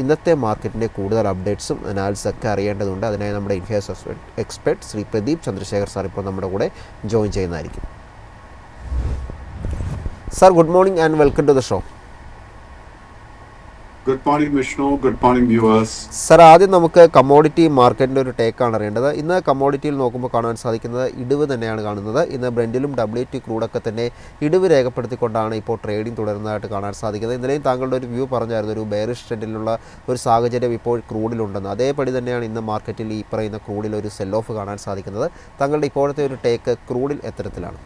ഇന്നത്തെ മാർക്കറ്റിൻ്റെ കൂടുതൽ അപ്ഡേറ്റ്സും അനാലിസിസൊക്കെ അറിയേണ്ടതുണ്ട്. അതിനായി നമ്മുടെ influence expert Shri Pradeep Chandrashekhar sir ഇപ്പോൾ നമ്മുടെ കൂടെ ജോയിൻ ചെയ്യുന്നതായിരിക്കും. Sir, good morning and welcome to the show. Good morning Vishnu, good morning viewers. Sir, ആദ്യം നമുക്ക് കമ്മോഡിറ്റി മാർക്കറ്റിൻ്റെ ഒരു ടേക്കാണ് അറിയേണ്ടത്. ഇന്ന് കമ്മോഡിറ്റിയിൽ നോക്കുമ്പോൾ കാണാൻ സാധിക്കുന്നത് ഇടിവ് തന്നെയാണ് കാണുന്നത്. ഇന്ന് ബ്രെൻഡിലും WT ക്രൂഡൊക്കെ തന്നെ ഇടിവ് രേഖപ്പെടുത്തിക്കൊണ്ടാണ് ഇപ്പോൾ ട്രേഡിംഗ് തുടരുന്നതായിട്ട് കാണാൻ സാധിക്കുന്നത്. ഇന്നലെയും താങ്കളുടെ ഒരു വ്യൂ പറഞ്ഞായിരുന്നു, ഒരു ബെയറിഷ് ട്രെൻഡിലുള്ള ഒരു സാഹചര്യം ഇപ്പോൾ ക്രൂഡിലുണ്ടെന്ന്. അതേപടി തന്നെയാണ് ഇന്ന് മാർക്കറ്റിൽ ഈ പറയുന്ന ക്രൂഡിൽ ഒരു സെൽ ഓഫ് കാണാൻ സാധിക്കുന്നത്. താങ്കളുടെ ഇപ്പോഴത്തെ ഒരു ടേക്ക് ക്രൂഡിൽ എത്തരത്തിലാണ്?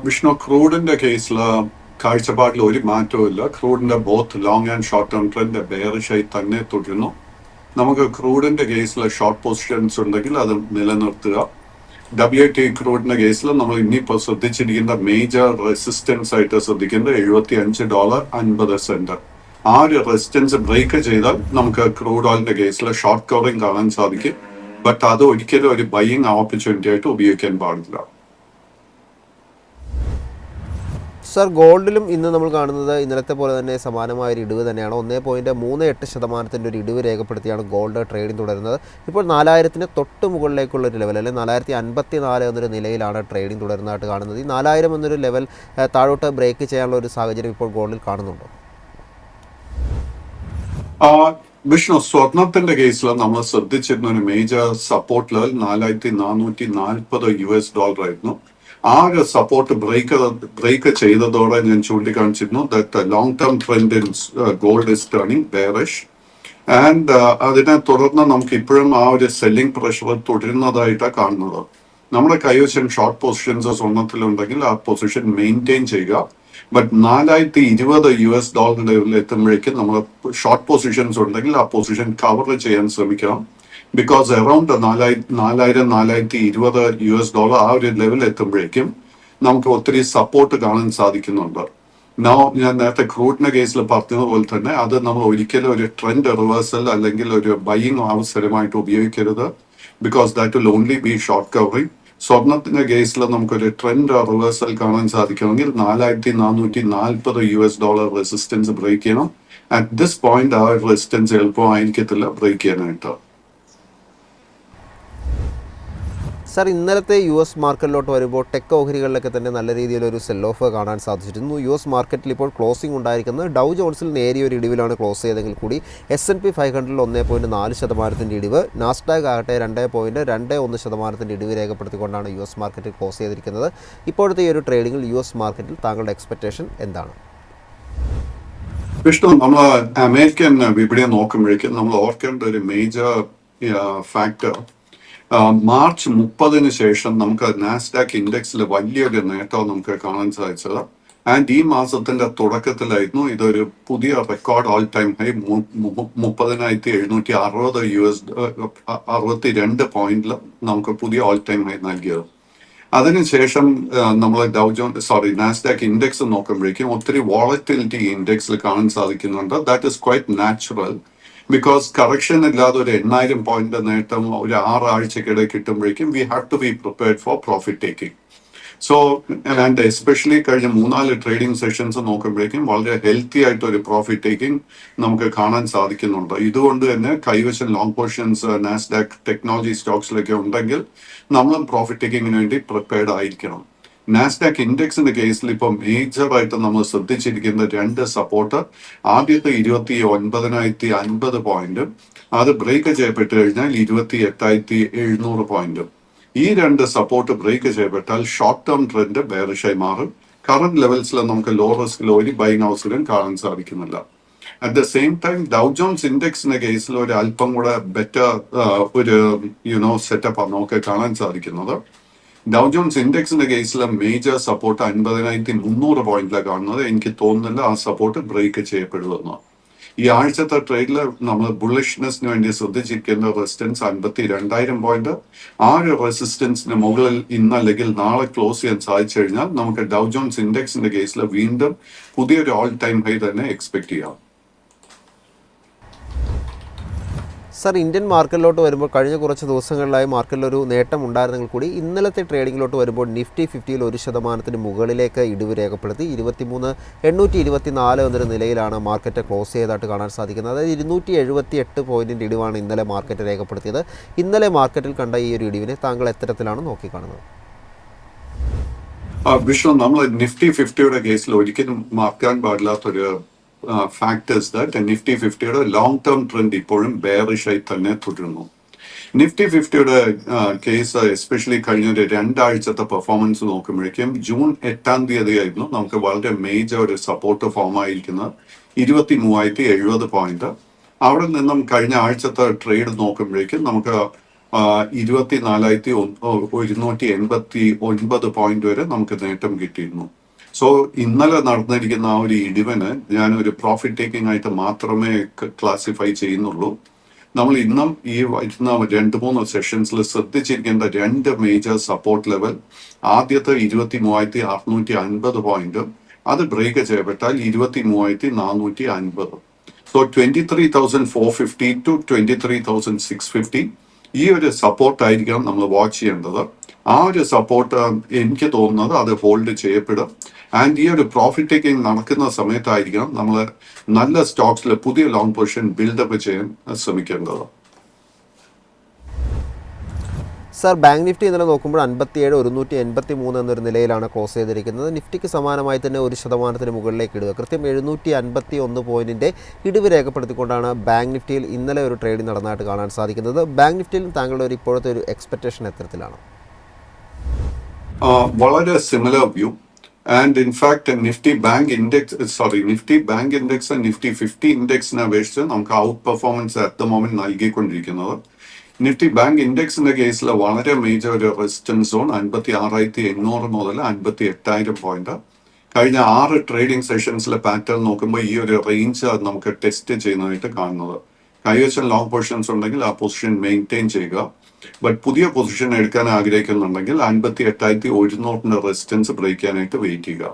വിഷ്ണു, ക്രൂഡിന്റെ കേസിൽ കാഴ്ചപ്പാടിൽ ഒരു മാറ്റവും ഇല്ല. ക്രൂഡിന്റെ both long and short term trend ബെയറിഷായി തന്നെ തുടരുന്നു. നമുക്ക് ക്രൂഡിന്റെ കേസിൽ ഷോർട്ട് പൊസിഷൻസ് ഉണ്ടെങ്കിൽ അത് നിലനിർത്തുക. WT ക്രൂഡിന്റെ കേസിൽ നമ്മൾ ഇനിയിപ്പോൾ ശ്രദ്ധിച്ചിരിക്കുന്ന മേജർ റെസിസ്റ്റൻസ് ആയിട്ട് ശ്രദ്ധിക്കുന്നത് $75.50. ആ ഒരു റെസിസ്റ്റൻസ് ബ്രേക്ക് ചെയ്താൽ നമുക്ക് ക്രൂഡ് ഓയിലിന്റെ കേസിൽ ഷോർട്ട് കവറിംഗ് കാണാൻ സാധിക്കും. ബട്ട് അത് ഒരിക്കലും ഒരു ബൈയിങ് ഓപ്പർച്യൂണിറ്റി ആയിട്ട് ഉപയോഗിക്കാൻ പാടില്ല. സാർ, ഗോൾഡിലും ഇന്ന് നമ്മൾ കാണുന്നത് ഇന്നലത്തെ പോലെ തന്നെ സമാനമായൊരു ഇടിവ് തന്നെയാണ്. 1.38% ഒരു ഇടിവ് രേഖപ്പെടുത്തിയാണ് ഗോൾഡ് ട്രേഡിംഗ് തുടരുന്നത്. ഇപ്പോൾ 4000 തൊട്ട് മുകളിലേക്കുള്ളൊരു ലെവൽ, അല്ലെങ്കിൽ 4054 എന്നൊരു നിലയിലാണ് ട്രേഡിംഗ് തുടരുന്നതായിട്ട് കാണുന്നത്. ഈ 4000 എന്നൊരു ലെവൽ താഴോട്ട് ബ്രേക്ക് ചെയ്യാനുള്ള ഒരു സാഹചര്യം ഇപ്പോൾ ഗോൾഡിൽ കാണുന്നുണ്ടോ? വിഷ്ണു, സ്വർണത്തിന്റെ കേസിൽ നമ്മൾ ശ്രദ്ധിച്ചിരുന്ന ഒരു മേജർ സപ്പോർട്ട് ലെവൽ $4440 ആയിരുന്നു. ആ ഒരു സപ്പോർട്ട് ബ്രേക്ക് ചെയ്തതോടെ ഞാൻ ചൂണ്ടിക്കാണിച്ചിരുന്നു that long term trend in gold is turning bearish. And അതിനെ തുടർന്ന് നമുക്ക് ഇപ്പോഴും ആ ഒരു സെല്ലിംഗ് പ്രഷർ തുടരുന്നതായിട്ടാണ് കാണുന്നത്. നമ്മുടെ കൈവശം ഷോർട്ട് പൊസിഷൻസ് സ്വർണത്തിലുണ്ടെങ്കിൽ ആ പൊസിഷൻ മെയിൻറ്റെയിൻ ചെയ്യുക. ബട്ട് $4020 ലെവലിൽ എത്തുമ്പോഴേക്കും നമ്മൾ ഷോർട്ട് പൊസിഷൻസ് ഉണ്ടെങ്കിൽ ആ പൊസിഷൻ കവർ ചെയ്യാൻ ശ്രമിക്കണം. ബിക്കോസ് അറൌണ്ട് $4020 ആ ഒരു ലെവൽ എത്തുമ്പോഴേക്കും നമുക്ക് ഒത്തിരി സപ്പോർട്ട് കാണാൻ സാധിക്കുന്നുണ്ട്. ഞാൻ നേരത്തെ ക്രൂഡിന്റെ കേസിൽ പറഞ്ഞതുപോലെ തന്നെ അത് നമ്മൾ ഒരിക്കലും ഒരു ട്രെൻഡ് റിവേഴ്സൽ അല്ലെങ്കിൽ ഒരു ബൈയിങ് അവസരമായിട്ട് ഉപയോഗിക്കരുത്. Because that will only B short covering. സ്വർണത്തിന്റെ കേസിൽ നമുക്കൊരു ട്രെൻഡ് റിവേഴ്സൽ കാണാൻ സാധിക്കണമെങ്കിൽ $4440 റെസിസ്റ്റൻസ് ബ്രേക്ക് ചെയ്യണം. അറ്റ് ദിസ് പോയിന്റ് ആ റെസിസ്റ്റൻസ് എളുപ്പമായിരിക്കത്തില്ല ബ്രേക്ക് ചെയ്യാനായിട്ട്. സാർ, ഇന്നലത്തെ US മാർക്കറ്റിലോട്ട് വരുമ്പോൾ ടെക് ഓഹരികളിലൊക്കെ തന്നെ നല്ല രീതിയിലൊരു സെൽ ഓഫ് കാണാൻ സാധിച്ചിരുന്നു. US മാർക്കറ്റിൽ ഇപ്പോൾ ക്ലോസിംഗ് ഉണ്ടായിരിക്കുന്നത് ഡൗ ജോൺസിൽ നേരിയ ഒരു ഇടിവിലാണ് ക്ലോസ് ചെയ്തെങ്കിൽ കൂടി S&P 500 1.4% ഇടിവ്, നാസ്ഡാക്ക് ആകട്ടെ 2.21% ഇടിവ് രേഖപ്പെടുത്തിക്കൊണ്ടാണ് US മാർക്കറ്റിൽ ക്ലോസ് ചെയ്തിരിക്കുന്നത്. ഇപ്പോഴത്തെ ഈ ഒരു ട്രേഡിങ്ങിൽ US മാർക്കറ്റിൽ താങ്കളുടെ എക്സ്പെക്ടേഷൻ എന്താണ്? വിഷ്ണു, നമ്മൾ അമേരിക്കൻ വിപണിയെ നോക്കുമ്പോഴേക്കും നമ്മൾ ഓർക്കേണ്ട ഒരു മേജർ ഫാക്ടർ മാർച്ച് 30 ശേഷം നമുക്ക് നാസ്ഡാക്ക് ഇൻഡെക്സിൽ വലിയൊരു നേട്ടം നമുക്ക് കാണാൻ സാധിച്ചത്. ആൻഡ് ഈ മാസത്തിന്റെ തുടക്കത്തിലായിരുന്നു ഇതൊരു പുതിയ റെക്കോർഡ് ഓൾ ടൈം ഹൈ 30,760 പോയിന്റിൽ നമുക്ക് പുതിയ ഓൾ ടൈം ഹൈ നൽകിയത്. അതിനുശേഷം നമ്മൾ നാസ്ഡാക്ക് ഇൻഡെക്സ് നോക്കുമ്പോഴേക്കും ഒത്തിരി വോളറ്റിലിറ്റി ഇൻഡെക്സിൽ കാണാൻ സാധിക്കുന്നുണ്ട്. That is quite natural. Because correction ഇല്ലാതെ ഒരു 8000 പോയിന്റ് നേട്ടം ഒരു 6 ആഴ്ചക്കിടെ കിട്ടുമ്പോഴേക്കും we have to be prepared for profit taking. So and especially കഴിഞ്ഞ 3-4 ട്രേഡിംഗ് സെഷൻസ് നോക്കുമ്പോഴേക്കും വളരെ ഹെൽത്തി ആയിട്ട് ഒരു പ്രോഫിറ്റ് ടേക്കിംഗ് നമുക്ക് കാണാൻ സാധിക്കുന്നുണ്ട്. ഇതുകൊണ്ട് തന്നെ കൈവശം ലോങ് പൊസിഷൻസ് നാസ്ഡാക്ക് ടെക്നോളജി സ്റ്റോക്സിലൊക്കെ ഉണ്ടെങ്കിൽ നമ്മളും പ്രോഫിറ്റ് ടേക്കിങ്ങിന് വേണ്ടി പ്രിപ്പയർഡ് ആയിരിക്കണം. നാസ്ഡാക്ക് ഇൻഡെക്സിന്റെ കേസിൽ ഇപ്പോൾ മേജറായിട്ട് നമ്മൾ ശ്രദ്ധിച്ചിരിക്കുന്ന 2 സപ്പോർട്ട്. ആദ്യത്തെ 29,050 പോയിന്റും അത് ബ്രേക്ക് ചെയ്യപ്പെട്ട് കഴിഞ്ഞാൽ 28,700 പോയിന്റും. ഈ 2 സപ്പോർട്ട് ബ്രേക്ക് ചെയ്യപ്പെട്ടാൽ ഷോർട്ട് ടേം ട്രെൻഡ് ബെയറിഷായി മാറും. കറന്റ് ലെവൽസിൽ നമുക്ക് ലോ റിസ്കിൽ ഒരു ബൈങ് അവസരം കാണാൻ സാധിക്കുന്നില്ല. At the same time Dow Jones ഇൻഡെക്സിന്റെ കേസിൽ ഒരു അല്പം കൂടെ ബെറ്റർ ഒരു സെറ്റപ്പ് നമുക്ക് കാണാൻ സാധിക്കുന്നത്. ഡൗ ജോൺസ് ഇൻഡെക്സിന്റെ കേസിലെ മേജർ സപ്പോർട്ട് 50,300 പോയിന്റിലാണ് കാണുന്നത്. എനിക്ക് തോന്നുന്നില്ല ആ സപ്പോർട്ട് ബ്രേക്ക് ചെയ്യപ്പെടുമെന്ന്. ഈ ആഴ്ചത്തെ ട്രേഡിൽ നമ്മൾ ബുള്ളിഷ്നെസ്സിന് വേണ്ടി ശ്രദ്ധിച്ചിരിക്കുന്ന റെസിസ്റ്റൻസ് 52,000 പോയിന്റ്. ആ ഒരു റെസിസ്റ്റൻസിന് മുകളിൽ ഇന്നല്ലെങ്കിൽ നാളെ ക്ലോസ് ചെയ്യാൻ സാധിച്ചു കഴിഞ്ഞാൽ നമുക്ക് ഡൗ ജോൺസ് ഇൻഡെക്സിന്റെ കേസിൽ വീണ്ടും പുതിയൊരു ഓൾ ടൈം ഹൈ തന്നെ എക്സ്പെക്ട് ചെയ്യാം. സർ, ഇന്ത്യൻ മാർക്കറ്റിലോട്ട് വരുമ്പോൾ കഴിഞ്ഞ കുറച്ച് ദിവസങ്ങളിലായി മാർക്കറ്റിലൊരു നേട്ടം ഉണ്ടായിരുന്നെങ്കിൽ കൂടി ഇന്നലത്തെ ട്രേഡിങ്ങിലോട്ട് വരുമ്പോൾ നിഫ്റ്റി 50-ൽ 1% മുകളിലേക്ക് ഇടിവ് രേഖപ്പെടുത്തി 23,824 എന്നൊരു നിലയിലാണ് മാർക്കറ്റ് ക്ലോസ് ചെയ്തതായിട്ട് കാണാൻ സാധിക്കുന്നത്. അതായത് 278 പോയിൻറ്റിൻ്റെ ഇടിവാണ് ഇന്നലെ മാർക്കറ്റ് രേഖപ്പെടുത്തിയത്. ഇന്നലെ മാർക്കറ്റിൽ കണ്ട ഈ ഒരു ഇടിവിനെ താങ്കൾ എത്തരത്തിലാണ് നോക്കിക്കാണുന്നത്? വിഷ്ണു, നമ്മൾ നിഫ്റ്റി 50യുടെ കേസിൽ ഒരിക്കലും മറക്കാൻ പാടില്ലാത്തൊരു ഫാക്ടേഴ്സ് ദാറ്റ് നിഫ്റ്റി 50യുടെ ലോങ് ടേം ട്രെൻഡ് ഇപ്പോഴും ബെയറിഷ് ആയി തന്നെ തുടരുന്നു. നിഫ്റ്റി 50യുടെ കേസ് എസ്പെഷ്യലി കഴിഞ്ഞ ഒരു 2 ആഴ്ചത്തെ പെർഫോമൻസ് നോക്കുമ്പോഴേക്കും ജൂൺ 8 ആയിരുന്നു നമുക്ക് വളരെ മേജർ ഒരു സപ്പോർട്ട് ഫോം ആയിരിക്കുന്നത് 23,070 പോയിന്റ്. അവിടെ നിന്നും കഴിഞ്ഞ ആഴ്ചത്തെ ട്രേഡ് നോക്കുമ്പോഴേക്കും നമുക്ക് 24,189 പോയിന്റ് വരെ നമുക്ക് നേട്ടം കിട്ടിയിരുന്നു. സോ ഇന്നലെ നടന്നിരിക്കുന്ന ആ ഒരു ഇടിവിന് ഞാൻ ഒരു പ്രോഫിറ്റ് ടേക്കിംഗ് ആയിട്ട് മാത്രമേ ക്ലാസിഫൈ ചെയ്യുന്നുള്ളൂ. നമ്മൾ ഇന്നും ഈ വരുന്ന 2-3 സെഷൻസിൽ ശ്രദ്ധിച്ചിരിക്കേണ്ട 2 മേജർ സപ്പോർട്ട് ലെവൽ, ആദ്യത്തെ 23,650 പോയിന്റും അത് ബ്രേക്ക് ചെയ്യപ്പെട്ടാൽ 23,450. സോ 23,450 ടു 23,650 ഈ ഒരു സപ്പോർട്ട് ആയിരിക്കണം നമ്മൾ വാച്ച് ചെയ്യേണ്ടത്. ആ ഒരു സപ്പോർട്ട് എനിക്ക് തോന്നുന്നത് അത് ഹോൾഡ് ചെയ്യപ്പെടും. ആൻഡ് ഈ ഒരു പ്രോഫിറ്റ് ടേക്കിംഗ് നടക്കുന്ന സമയത്തായിരിക്കണം നമ്മൾ നല്ല സ്റ്റോക്സിൽ പുതിയ ലോങ് പൊസിഷൻ ബിൽഡപ്പ് ചെയ്യാൻ ശ്രമിക്കേണ്ടത്. സർ, ബാങ്ക് നിഫ്റ്റി ഇന്നലെ നോക്കുമ്പോൾ 57,183 എന്നൊരു നിലയിലാണ് ക്ലോസ് ചെയ്തിരിക്കുന്നത്. നിഫ്റ്റിക്ക് സമാനമായി തന്നെ 1% മുകളിലേക്ക് ഇടുക, കൃത്യം 751 പോയിന്റിൻ്റെ ഇടിവ് രേഖപ്പെടുത്തിക്കൊണ്ടാണ് ബാങ്ക് നിഫ്റ്റിയിൽ ഇന്നലെ ഒരു ട്രേഡിംഗ് നടന്നതായിട്ട് കാണാൻ സാധിക്കുന്നത്. ബാങ്ക് നിഫ്റ്റിയിൽ താങ്കളുടെ ഒരു ഇപ്പോഴത്തെ ഒരു എക്സ്പെക്ടേഷൻ എത്തരത്തിലാണ്? വളരെ similar view. And in fact Nifty bank index Nifty 50 ഇൻഡെക്സിനെ അപേക്ഷിച്ച് നമുക്ക് out performance at the moment നൽകിക്കൊണ്ടിരിക്കുന്നത്. നിഫ്റ്റി ബാങ്ക് ഇൻഡെക്സിന്റെ കേസിൽ വളരെ മേജർ ഒരു റെസിസ്റ്റൻസ് സോൺ 56,800 മുതൽ 58,000 പോയിന്റ്. കഴിഞ്ഞ 6 ട്രേഡിംഗ് സെഷൻസിലെ പാറ്റേൺ നോക്കുമ്പോൾ ഈ ഒരു റേഞ്ച് നമുക്ക് ടെസ്റ്റ് ചെയ്യുന്നതായിട്ട് കാണുന്നത്. കൈവശം ലോങ് പൊസിഷൻസ് ഉണ്ടെങ്കിൽ ആ പൊസിഷൻ മെയിൻറ്റെയിൻ ചെയ്യുക. ബട്ട് പുതിയ പൊസിഷൻ എടുക്കാൻ ആഗ്രഹിക്കുന്നുണ്ടെങ്കിൽ 58,100 റെസിസ്റ്റൻസ് ബ്രേക്ക് ചെയ്യാനായിട്ട് വെയിറ്റ് ചെയ്യുക.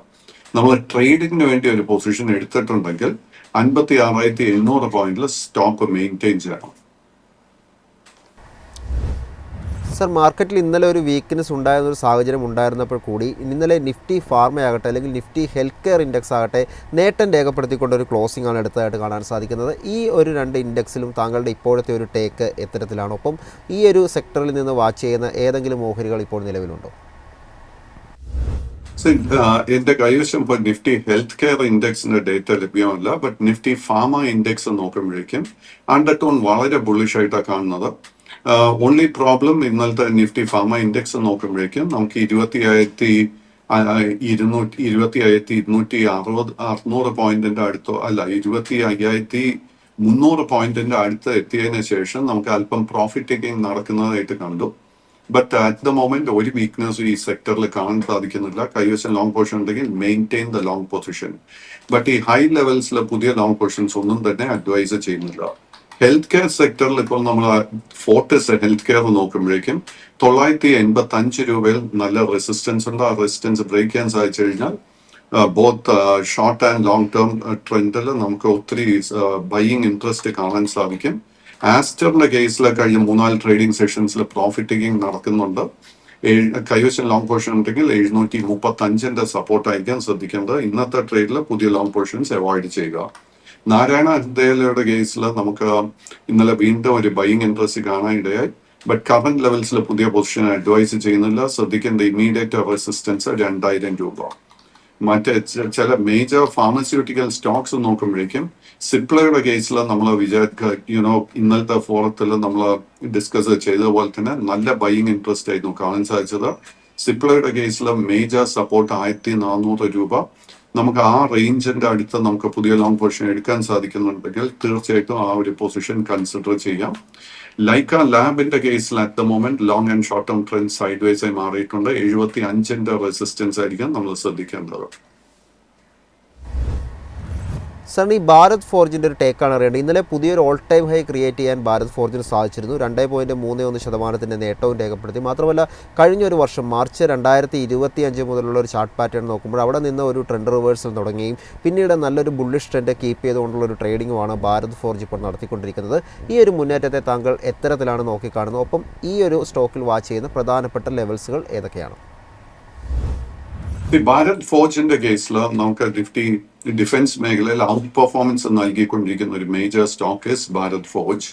നമ്മൾ ട്രേഡിങ്ങിന് വേണ്ടി ഒരു പൊസിഷൻ എടുത്തിട്ടുണ്ടെങ്കിൽ 56,800 പോയിന്റിൽ സ്റ്റോപ്പ് മെയിൻറ്റെയിൻ ചെയ്യണം. സർ, മാർക്കറ്റിൽ ഇന്നലെ ഒരു വീക്ക്നെസ് ഉണ്ടായിരുന്നൊരു സാഹചര്യം ഉണ്ടായിരുന്നപ്പോൾ കൂടി ഇന്നലെ നിഫ്റ്റി ഫാർമയാകട്ടെ അല്ലെങ്കിൽ നിഫ്റ്റി ഹെൽത്ത് കെയർ ഇൻഡെക്സ് ആകട്ടെ നേട്ടം രേഖപ്പെടുത്തിക്കൊണ്ട് ഒരു ക്ലോസിംഗ് ആണ് എടുത്തതായിട്ട് കാണാൻ സാധിക്കുന്നത്. ഈ ഒരു 2 ഇൻഡെക്സിലും താങ്കളുടെ ഇപ്പോഴത്തെ ഒരു ടേക്ക് എത്തരത്തിലാണ്? ഒപ്പം ഈ ഒരു സെക്ടറിൽ നിന്ന് വാച്ച് ചെയ്യുന്ന ഏതെങ്കിലും ഓഹരികൾ ഇപ്പോൾ നിലവിലുണ്ടോ? എന്റെ കൈവശം ഇപ്പോൾ നിഫ്റ്റി ഹെൽത്ത് കെയർ ഇൻഡെക്സിന്റെ ഡേറ്റ ലഭ്യമല്ല. ബട്ട് നിഫ്റ്റി ഫാർമ ഇൻഡെക്സ് നോക്കുമ്പോഴേക്കും അണ്ടർടോൺ വളരെ ബുള്ളിഷ് ആയിട്ടാണ് കാണുന്നത്. ഓൺലി പ്രോബ്ലം ഇന്നലത്തെ നിഫ്റ്റി ഫാർമ ഇൻഡെക്സ് നോക്കുമ്പോഴേക്കും നമുക്ക് 20,260 പോയിന്റിന്റെ അടുത്തോ അല്ല 25,300 പോയിന്റിന്റെ അടുത്ത് എത്തിയതിനു ശേഷം നമുക്ക് അല്പം പ്രോഫിറ്റ് ടേക്കിംഗ് നടക്കുന്നതായിട്ട് കണ്ടു. ബട്ട് അറ്റ് ദ മൊമെന്റ് ഒരു വീക്ക്നെസ് ഈ സെക്ടറിൽ കാണാൻ സാധിക്കുന്നില്ല. കൈവശം ലോങ് പൊസിഷൻ ഉണ്ടെങ്കിൽ maintain the long position. But ഈ ഹൈ ലെവൽസിലെ പുതിയ ലോങ് പൊസിഷൻസ് ഒന്നും തന്നെ അഡ്വൈസ് ചെയ്യുന്നില്ല. ഹെൽത്ത് കെയർ സെക്ടറിൽ ഇപ്പോൾ നമ്മൾ ഫോർട്ടിസ് ഹെൽത്ത് കെയർ നോക്കുമ്പോഴേക്കും 985 രൂപയിൽ നല്ല റെസിസ്റ്റൻസ് ഉണ്ട്. ആ റെസിസ്റ്റൻസ് ബ്രേക്ക് ചെയ്യാൻ സാധിച്ചു കഴിഞ്ഞാൽ both short and long term ട്രെൻഡിൽ നമുക്ക് ഒത്തിരി ബൈയിങ് ഇൻട്രസ്റ്റ് കാണാൻ സാധിക്കും. ആസ്റ്ററിന്റെ കേസിൽ കഴിഞ്ഞ 3-4 ട്രേഡിംഗ് സെഷൻസിൽ പ്രോഫിറ്റ് ടേക്കിംഗ് നടക്കുന്നുണ്ട്. കൈവശം ലോങ് പൊസിഷൻ ഉണ്ടെങ്കിൽ 735 സപ്പോർട്ട് ആയിരിക്കാൻ ശ്രദ്ധിക്കേണ്ടത്. ഇന്നത്തെ ട്രേഡിൽ പുതിയ ലോങ് പൊസിഷൻസ് അവോയ്ഡ് ചെയ്യുക. നാരായണ ഹൃദയയുടെ കേസിൽ നമുക്ക് ഇന്നലെ വീണ്ടും ഒരു ബൈയിങ് ഇൻട്രസ്റ്റ് കാണാനിടയായി. ബട്ട് കറന്റ് ലെവൽസിൽ പുതിയ പൊസിഷൻ അഡ്വൈസ് ചെയ്യുന്നില്ല. ശ്രദ്ധിക്കേണ്ട ഇമ്മീഡിയറ്റ് റെസിസ്റ്റൻസ് 2,000 രൂപ. മറ്റേ ചില മേജർ ഫാർമസ്യൂട്ടിക്കൽ സ്റ്റോക്സ് നോക്കുമ്പോഴേക്കും സിപ്ലയുടെ കേസിൽ നമ്മൾ ഇന്നലത്തെ ഫോറത്തിൽ നമ്മൾ ഡിസ്കസ് ചെയ്തതുപോലെ തന്നെ നല്ല ബൈയിങ് ഇൻട്രസ്റ്റ് ആയിരുന്നു കാണാൻ സാധിച്ചത്. സിപ്ലയുടെ കേസിൽ മേജർ സപ്പോർട്ട് 1,400 രൂപ. നമുക്ക് ആ റേഞ്ചിന്റെ അടുത്ത് നമുക്ക് പുതിയ ലോങ് പൊസിഷൻ എടുക്കാൻ സാധിക്കുന്നുണ്ടെങ്കിൽ തീർച്ചയായിട്ടും ആ ഒരു പൊസിഷൻ കൺസിഡർ ചെയ്യാം. ലൈക്ക ലാബിന്റെ കേസിൽ at the moment long and short term trend side vase ആയി മാറിയിട്ടുണ്ട്. 75 റെസിസ്റ്റൻസ് ആയിരിക്കും നമ്മൾ ശ്രദ്ധിക്കേണ്ടത്. സാറിന് ഈ ഭാരത് ഫോർജിൻ്റെ ഒരു ടേക്കാണ് അറിയേണ്ടത്. ഇന്നലെ പുതിയൊരു ഓൾ ടൈം ഹൈ ക്രിയേറ്റ് ചെയ്യാൻ ഭാരത് ഫോർജിന് സാധിച്ചിരുന്നു. 2.31% നേട്ടവും രേഖപ്പെടുത്തി. മാത്രമല്ല കഴിഞ്ഞൊരു വർഷം മാർച്ച് 2025 മുതലുള്ള ഒരു ചാർട്ട് പാറ്റേൺ നോക്കുമ്പോൾ അവിടെ നിന്ന് ഒരു ട്രെൻഡ് റിവേഴ്സൽ തുടങ്ങുകയും പിന്നീട് നല്ലൊരു ബുള്ളിഷ് ട്രെൻഡ് കീപ്പ് ചെയ്തുകൊണ്ടുള്ള ഒരു ട്രേഡിങ്ങുമാണ് ഭാരത് ഫോർജ് ഇപ്പോൾ നടത്തിക്കൊണ്ടിരിക്കുന്നത്. ഈ ഒരു മുന്നേറ്റത്തെ താങ്കൾ എത്തരത്തിലാണ് നോക്കിക്കാണുന്നത്? ഒപ്പം ഈ ഒരു സ്റ്റോക്കിൽ വാച്ച് ചെയ്യുന്ന പ്രധാനപ്പെട്ട ലെവൽസുകൾ ഏതൊക്കെയാണ്? ഈ ഭാരത് ഫോർജിന്റെ കേസിൽ നമുക്ക് ഡിഫൻസ് മേഖലയിൽ ഔട്ട് പെർഫോമൻസ് നൽകിക്കൊണ്ടിരിക്കുന്ന ഒരു major stock is Bharat forge.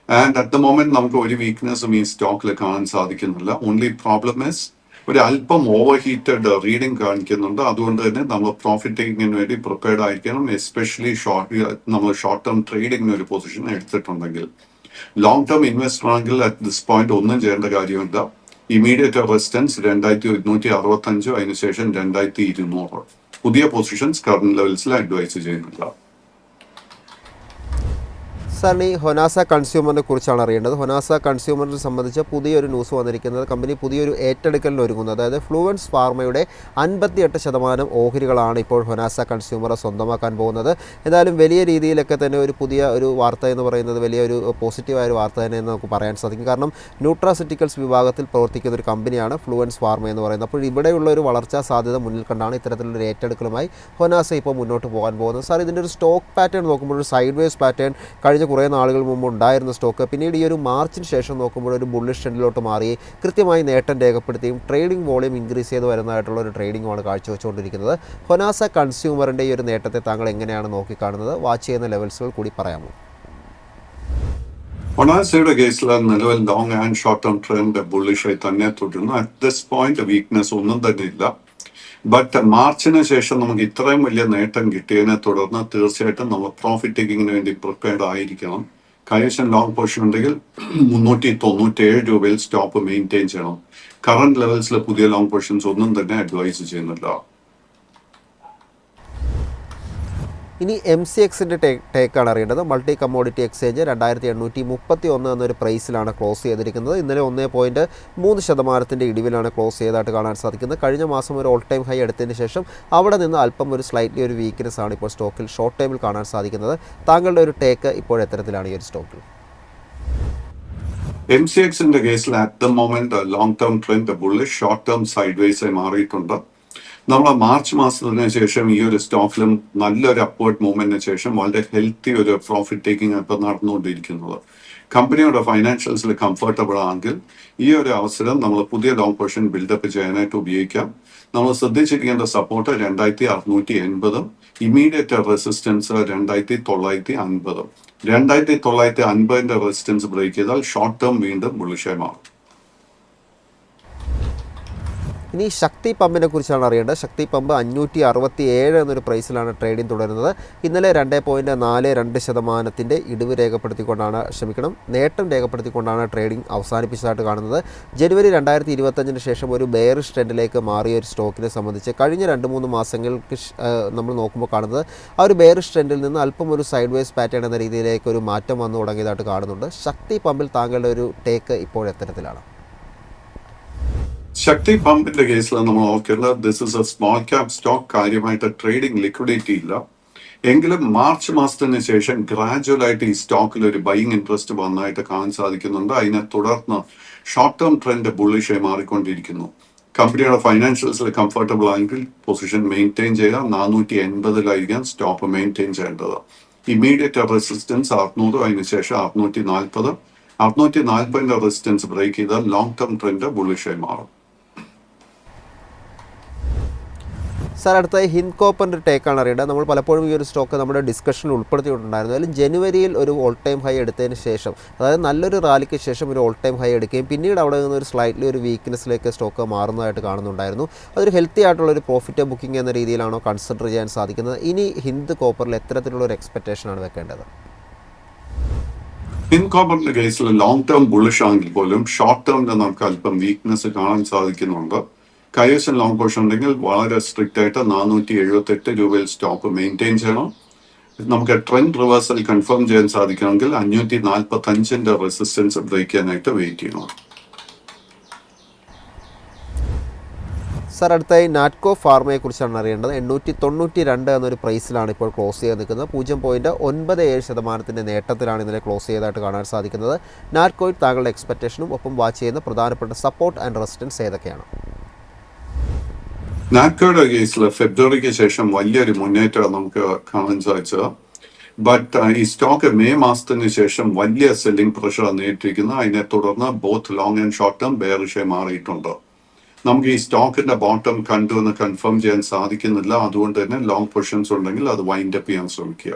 And at the moment നമുക്ക് ഒരു വീക്ക്നെസ്സും ഈ സ്റ്റോക്കിൽ കാണാൻ സാധിക്കുന്നില്ല. ഓൺലി പ്രോബ്ലം ഇസ് ഒരു അല്പം ഓവർ ഹീറ്റഡ് റീഡിംഗ് കാണിക്കുന്നുണ്ട്. അതുകൊണ്ട് തന്നെ നമ്മൾ പ്രോഫിറ്റ് ടേക്കിങ്ങിന് വേണ്ടി പ്രിപ്പയർഡ് ആയിരിക്കണം. എസ്പെഷ്യലി നമ്മൾ ഷോർട്ട് ടേം ട്രേഡിങ്ങിന് ഒരു പൊസിഷൻ എടുത്തിട്ടുണ്ടെങ്കിൽ. ലോങ് ടേം ഇൻവെസ്റ്റർ ആണെങ്കിൽ അറ്റ് ദിസ് പോയിന്റ് ഒന്നും ചെയ്യേണ്ട കാര്യമില്ല. ഇമീഡിയറ്റ് റെസിസ്റ്റൻസ് 2165, അതിനുശേഷം 2200. പുതിയ പൊസിഷൻസ് കറന്റ് ലെവൽസിൽ അഡ്വൈസ് ചെയ്യുന്നില്ല. സാറിന് ഈ ഹൊനാസ കൺസ്യൂമറിനെ കുറിച്ചാണ് അറിയേണ്ടത്. ഹൊനാസ കൺസ്യൂമറിനെ സംബന്ധിച്ച് പുതിയൊരു ന്യൂസ് വന്നിരിക്കുന്നത്, കമ്പനി പുതിയൊരു ഏറ്റെടുക്കലിന് ഒരുങ്ങുന്നത്. അതായത് ഫ്ലൂവൻസ് ഫാർമയുടെ 58% ഓഹരികളാണ് ഇപ്പോൾ ഹൊനാസ കൺസ്യൂമറെ സ്വന്തമാക്കാൻ പോകുന്നത്. എന്തായാലും വലിയ രീതിയിലൊക്കെ തന്നെ ഒരു പുതിയ ഒരു വാർത്ത എന്ന് പറയുന്നത് വലിയൊരു പോസിറ്റീവായ ഒരു വാർത്ത തന്നെ എന്ന് നമുക്ക് പറയാൻ സാധിക്കും. കാരണം ന്യൂട്രാസിറ്റിക്കൽസ് വിഭാഗത്തിൽ പ്രവർത്തിക്കുന്ന ഒരു കമ്പനിയാണ് ഫ്ലൂവൻസ് ഫാർമ എന്ന് പറയുന്നത്. അപ്പോൾ ഇവിടെയുള്ള ഒരു വളർച്ചാ സാധ്യത മുന്നിൽ കണ്ടാണ് ഇത്തരത്തിലൊരു ഏറ്റെടുക്കലുമായി ഹൊനാസ ഇപ്പോൾ മുന്നോട്ട് പോകാൻ പോകുന്നത്. സാർ, ഇതിൻ്റെ ഒരു സ്റ്റോക്ക് പാറ്റേൺ നോക്കുമ്പോൾ ഒരു സൈഡ് വേസ് പാറ്റേൺ കഴിഞ്ഞ കുറേ നാളുകൾ മുമ്പ് ഉണ്ടായിരുന്ന സ്റ്റോക്ക് പിന്നീട് ഈ ഒരു മാർച്ചിന് ശേഷം നോക്കുമ്പോൾ ഒരു ബുള്ളിഷ് ട്രെൻഡിലോട്ട് മാറി കൃത്യമായി നേട്ടം രേഖപ്പെടുത്തിയും ട്രേഡിംഗ് വോളിയം ഇൻക്രീസ് ചെയ്ത് വരുന്നതായിട്ടുള്ള ഒരു ട്രേഡിംഗുമാണ് കാഴ്ചവെച്ചുകൊണ്ടിരിക്കുന്നത്. ഹൊനാസ കൺസ്യൂമറിൻ്റെ ഈ ഒരു നേട്ടത്തെ താങ്കൾ എങ്ങനെയാണ് നോക്കിക്കാണുന്നത്? വാച്ച് ചെയ്യുന്ന ലെവൽസുകൾ കൂടി പറയാമോ? ഹൊനാസയുടെ കേസിൽ നിലവിൽ long and short term trend ബുള്ളിഷായി തന്നെ തുടരുന്നു. അറ്റ് ദിസ് പോയിന്റ് വീക്ക്നെസ് ഒന്നും തന്നെ ഇല്ല. ബട്ട് മാർച്ചിന് ശേഷം നമുക്ക് ഇത്രയും വലിയ നേട്ടം കിട്ടിയതിനെ തുടർന്ന് തീർച്ചയായിട്ടും നമ്മൾ പ്രോഫിറ്റ് ടേക്കിങ്ങിന് വേണ്ടി പ്രിപ്പയർഡ് ആയിരിക്കണം. കൈവശം ലോങ് പൊസിഷൻ ഉണ്ടെങ്കിൽ 397 രൂപയിൽ സ്റ്റോപ്പ് മെയിൻറ്റെയിൻ ചെയ്യണം. കറന്റ് ലെവൽസിലെ പുതിയ ലോങ് പൊസിഷൻസ് ഒന്നും തന്നെ അഡ്വൈസ് ചെയ്യുന്നില്ല. ഇനി MCXൻ്റെ ടേക്കാണ് അറിയേണ്ടത്. മൾട്ടി കമ്മോഡിറ്റി എക്സ്ചേഞ്ച് 2831 എന്നൊരു പ്രൈസിലാണ് ക്ലോസ് ചെയ്തിരിക്കുന്നത്. ഇന്നലെ 1.3% ഇടിവിലാണ് ക്ലോസ് ചെയ്തതായിട്ട് കാണാൻ സാധിക്കുന്നത്. കഴിഞ്ഞ മാസം ഒരു ഓൾ ടൈം ഹൈ എടുത്തതിന് ശേഷം അവിടെ നിന്ന് അല്പം ഒരു സ്ലൈറ്റ്ലി ഒരു വീക്ക്നെസ് ആണ് ഇപ്പോൾ സ്റ്റോക്കിൽ ഷോർട്ട് ടൈമിൽ കാണാൻ സാധിക്കുന്നത്. താങ്കളുടെ ഒരു ടേക്ക് ഇപ്പോൾ എത്തരത്തിലാണ് ഈ ഒരു സ്റ്റോക്കിൽ? MCXന്റെ കേസിൽ at the moment long term trend bullish, short term sideways ആയി മാറിയിട്ടുണ്ട്. നമ്മൾ മാർച്ച് മാസത്തിന് ശേഷം ഈ ഒരു സ്റ്റോക്കിലും നല്ലൊരു അപ്വേർഡ് മൂവ്മെന്റിന് ശേഷം വളരെ ഹെൽത്തി ഒരു പ്രോഫിറ്റ് ടേക്കിംഗ് ഇപ്പം നടന്നുകൊണ്ടിരിക്കുന്നത്. കമ്പനിയുടെ ഫൈനാൻഷ്യൽസിൽ കംഫർട്ടബിൾ ആണെങ്കിൽ ഈ ഒരു അവസരം നമ്മൾ പുതിയ ലോങ് പൊസിഷൻ ബിൽഡപ്പ് ചെയ്യാനായിട്ട് ഉപയോഗിക്കാം. നമ്മൾ ശ്രദ്ധിച്ചിരിക്കേണ്ട support 2680, immediate resistance 2950. 2950 resistance break ചെയ്താൽ ഷോർട്ട് ടേം വീണ്ടും ബുള്ളിഷായി മാറും. ഇനി ശക്തി പമ്പിനെ കുറിച്ചാണ് അറിയേണ്ടത്. ശക്തി പമ്പ് 567 എന്നൊരു പ്രൈസിലാണ് ട്രേഡിംഗ് തുടരുന്നത്. ഇന്നലെ 2.42% ഇടിവ് നേട്ടം രേഖപ്പെടുത്തിക്കൊണ്ടാണ് ട്രേഡിംഗ് അവസാനിപ്പിച്ചതായിട്ട് കാണുന്നത്. ജനുവരി 2025 ശേഷം ഒരു ബെയറിഷ് ട്രെൻഡിലേക്ക് മാറിയ ഒരു സ്റ്റോക്കിനെ സംബന്ധിച്ച് കഴിഞ്ഞ 2-3 മാസങ്ങൾക്ക് നമ്മൾ നോക്കുമ്പോൾ കാണുന്നത് ആ ഒരു ബെയറിഷ് ട്രെൻഡിൽ നിന്ന് അല്പം ഒരു സൈഡ് വേസ് പാറ്റേൺ എന്ന രീതിയിലേക്ക് ഒരു മാറ്റം വന്നു തുടങ്ങിയതായിട്ട് കാണുന്നുണ്ട്. ശക്തി പമ്പിൽ താങ്കളുടെ ഒരു ടേക്ക് ഇപ്പോൾ എത്തരത്തിലാണ്? ശക്തി പമ്പിന്റെ കേസിൽ നമ്മൾ ഓർക്കേണ്ടത് this is A small cap stock. കാര്യമായിട്ട് ട്രേഡിംഗ് ലിക്വിഡിറ്റി ഇല്ല. എങ്കിലും മാർച്ച് മാസത്തിന് ശേഷം ഗ്രാജുവൽ ആയിട്ട് ഈ സ്റ്റോക്കിൽ ഒരു ബൈയിങ് ഇൻട്രസ്റ്റ് വന്നതായിട്ട് കാണാൻ സാധിക്കുന്നുണ്ട്. അതിനെ തുടർന്ന് ഷോർട്ട് ടേം ട്രെൻഡ് ബുള്ളിഷായി മാറിക്കൊണ്ടിരിക്കുന്നു. കമ്പനിയുടെ ഫൈനാൻഷ്യൽസിൽ കംഫർട്ടബിൾ ആണെങ്കിൽ പൊസിഷൻ മെയിൻറ്റെയിൻ ചെയ്യുക. 480 സ്റ്റോപ്പ് മെയിൻറ്റെയിൻ ചെയ്യേണ്ടത്. ഇമീഡിയറ്റ് റെസിസ്റ്റൻസ് 600, അതിനുശേഷം 640. 640 റെസിസ്റ്റൻസ് ബ്രേക്ക് ചെയ്താൽ ലോങ് ടേം ട്രെൻഡ് ബുള്ളിഷായി മാറും. സാർ, അടുത്തായി ഹിന്ദ് കോപ്പറിൻ്റെ ടേക്കാണ് അറിയേണ്ടത്. നമ്മൾ പലപ്പോഴും ഈ ഒരു സ്റ്റോക്ക് നമ്മുടെ ഡിസ്കഷനിൽ ഉൾപ്പെടുത്തിയിട്ടുണ്ടായിരുന്നു. അതിൽ ജനുവരിയിൽ ഒരു ഓൾ ടൈം ഹൈ എടുത്തതിന് ശേഷം, അതായത് നല്ലൊരു റാലിക്ക് ശേഷം ഒരു ഓൾ ടൈം ഹൈ എടുക്കുകയും പിന്നീട് അവിടെ നിന്ന് ഒരു സ്ലൈറ്റ്ലി ഒരു വീക്ക്നെസ്സിലേക്ക് സ്റ്റോക്ക് മാറുന്നതായിട്ട് കാണുന്നുണ്ടായിരുന്നു. അതൊരു ഹെൽത്തി ആയിട്ടുള്ള ഒരു പ്രോഫിറ്റ് ബുക്കിംഗ് എന്ന രീതിയിലാണോ കൺസിഡർ ചെയ്യാൻ സാധിക്കുന്നത്? ഇനി ഹിന്ദ് കോപ്പറിൽ എത്തരത്തിലുള്ള ഒരു എക്സ്പെക്റ്റേഷനാണ് വെക്കേണ്ടത്? ഹിന്ദ് കോപ്പറിന്റെ കേസിൽ ലോങ് ടേം ബുള്ളിഷ് ആണെങ്കിൽ പോലും ഷോർട്ട് ടേമിൽ നമുക്ക് അല്പം വീക്ക്നെസ് കാണാൻ സാധിക്കുന്നുണ്ട്. കൈവശം ലോങ് പൊസിഷൻ ഉണ്ടെങ്കിൽ വളരെ സ്ട്രിക്റ്റ് ആയിട്ട് 478 രൂപയിൽ സ്റ്റോപ്പ് മെയിൻറ്റെയിൻ ചെയ്യണം. നമുക്ക് ട്രെൻഡ് റിവേഴ്സൽ കൺഫേം ചെയ്യാൻ സാധിക്കണമെങ്കിൽ 545 റെസിസ്റ്റൻസ് ബ്രേക്ക് ചെയ്യാനായിട്ട് വെയിറ്റ് ചെയ്യണം. സർ, അടുത്തായി നാറ്റ്കോ ഫാർമയെക്കുറിച്ചാണ് അറിയേണ്ടത്. 892 എന്നൊരു പ്രൈസിലാണ് ഇപ്പോൾ ക്ലോസ് ചെയ്ത് നിൽക്കുന്നത്. 0.97% നേട്ടത്തിലാണ് ഇന്നലെ ക്ലോസ് ചെയ്തതായിട്ട് കാണാൻ സാധിക്കുന്നത്. നാറ്റ്കോയിൽ താങ്കളുടെ എക്സ്പെക്റ്റേഷനും ഒപ്പം വാച്ച് ചെയ്യുന്ന പ്രധാനപ്പെട്ട സപ്പോർട്ട് ആൻഡ് റെസിസ്റ്റൻസ് ഏതൊക്കെയാണ്? നാറ്റ്കോയുടെ കേസിൽ ഫെബ്രുവരിക്ക് ശേഷം വലിയൊരു മുന്നേറ്റം നമുക്ക് കാണാൻ സാധിച്ചത്. ബട്ട് ഈ സ്റ്റോക്ക് മെയ് മാസത്തിന് ശേഷം വലിയ സെല്ലിംഗ് പ്രഷർ നേരിട്ടിരിക്കുന്നു. അതിനെ തുടർന്ന് both long and short term ബെയറിഷായി മാറിയിട്ടുണ്ട്. നമുക്ക് ഈ സ്റ്റോക്കിന്റെ ബോട്ടം കണ്ടു എന്ന് കൺഫേം ചെയ്യാൻ സാധിക്കുന്നില്ല. അതുകൊണ്ട് തന്നെ ലോങ് പൊസിഷൻസ് ഉണ്ടെങ്കിൽ അത് വൈൻഡ് അപ്പ് ചെയ്യാൻ ശ്രമിക്കുക.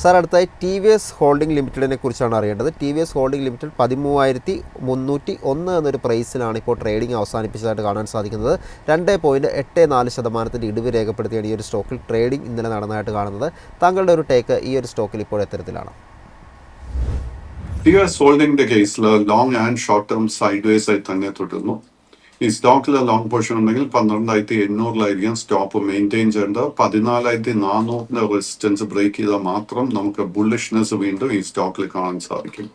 സർ, അടുത്തായി ടി വി എസ് ഹോൾഡിംഗ് ലിമിറ്റഡിനെ കുറിച്ചാണ് അറിയേണ്ടത്. T V S holding limited 13,301 എന്നൊരു പ്രൈസിലാണ് ഇപ്പോൾ ട്രേഡിംഗ് അവസാനിപ്പിച്ചതായിട്ട് കാണാൻ സാധിക്കുന്നത്. 2.84% ഇടിവ് രേഖപ്പെടുത്തിയാണ് ഈ ഒരു സ്റ്റോക്കിൽ ട്രേഡിംഗ് ഇന്നലെ നടന്നതായിട്ട് കാണുന്നത്. താങ്കളുടെ ഒരു ടേക്ക് ഈ ഒരു സ്റ്റോക്കിൽ ഇപ്പോൾ എത്തരത്തിലാണ്? ടി എസ് ഹോൾഡിംഗിന്റെ കേസിൽ long and short term sideways ആയി തന്നെ തുടരുന്നു. ഈ സ്റ്റോക്കിൽ ലോങ് പൊസിഷൻ ഉണ്ടെങ്കിൽ 12,800 സ്റ്റോപ്പ് മെയിൻറ്റെയിൻ ചെയ്യേണ്ടത്. 14,400 റെസിസ്റ്റൻസ് ബ്രേക്ക് ചെയ്താൽ മാത്രം നമുക്ക് ബുള്ളിഷ്നെസ് വീണ്ടും ഈ സ്റ്റോക്കിൽ കാണാൻ സാധിക്കും.